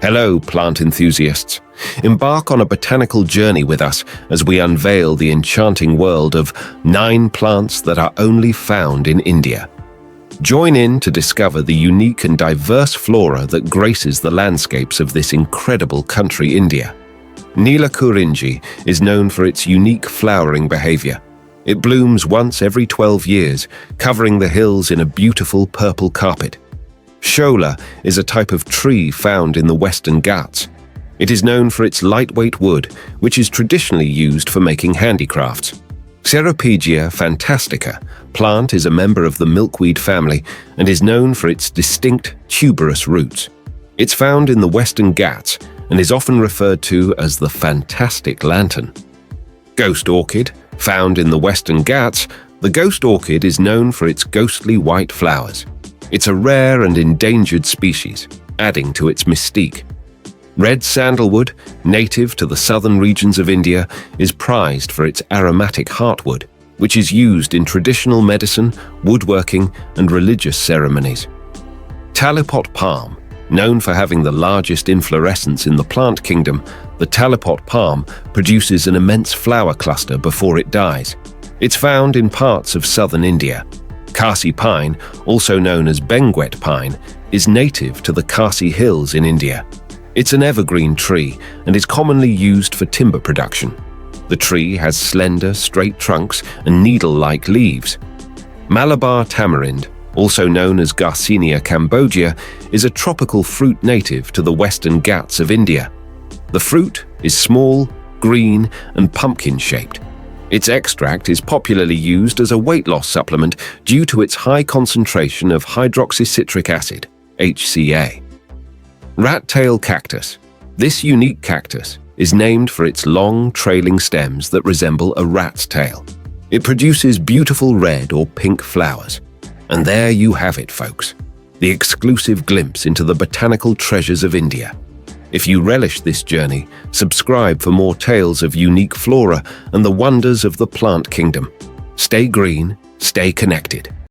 Hello, plant enthusiasts. Embark on a botanical journey with us as we unveil the enchanting world of 9 plants that are only found in India. Join in to discover the unique and diverse flora that graces the landscapes of this incredible country, India. Neelakurinji is known for its unique flowering behavior. It blooms once every 12 years, covering the hills in a beautiful purple carpet. Shola is a type of tree found in the Western Ghats. It is known for its lightweight wood, which is traditionally used for making handicrafts. Ceropegia fantastica plant is a member of the milkweed family and is known for its distinct tuberous roots. It's found in the Western Ghats and is often referred to as the fantastic lantern. Ghost orchid, found in the Western Ghats, the ghost orchid is known for its ghostly white flowers. It's a rare and endangered species, adding to its mystique. Red sandalwood, native to the southern regions of India, is prized for its aromatic heartwood, which is used in traditional medicine, woodworking, and religious ceremonies. Talipot palm, known for having the largest inflorescence in the plant kingdom, the talipot palm produces an immense flower cluster before it dies. It's found in parts of southern India. Khasi pine, also known as Benguet pine, is native to the Khasi Hills in India. It's an evergreen tree and is commonly used for timber production. The tree has slender, straight trunks and needle-like leaves. Malabar tamarind, also known as Garcinia cambogia, is a tropical fruit native to the Western Ghats of India. The fruit is small, green, and pumpkin-shaped. Its extract is popularly used as a weight loss supplement due to its high concentration of hydroxycitric acid, HCA. Rat-tail cactus. This unique cactus is named for its long, trailing stems that resemble a rat's tail. It produces beautiful red or pink flowers. And there you have it, folks, the exclusive glimpse into the botanical treasures of India. If you relish this journey, subscribe for more tales of unique flora and the wonders of the plant kingdom. Stay green, stay connected.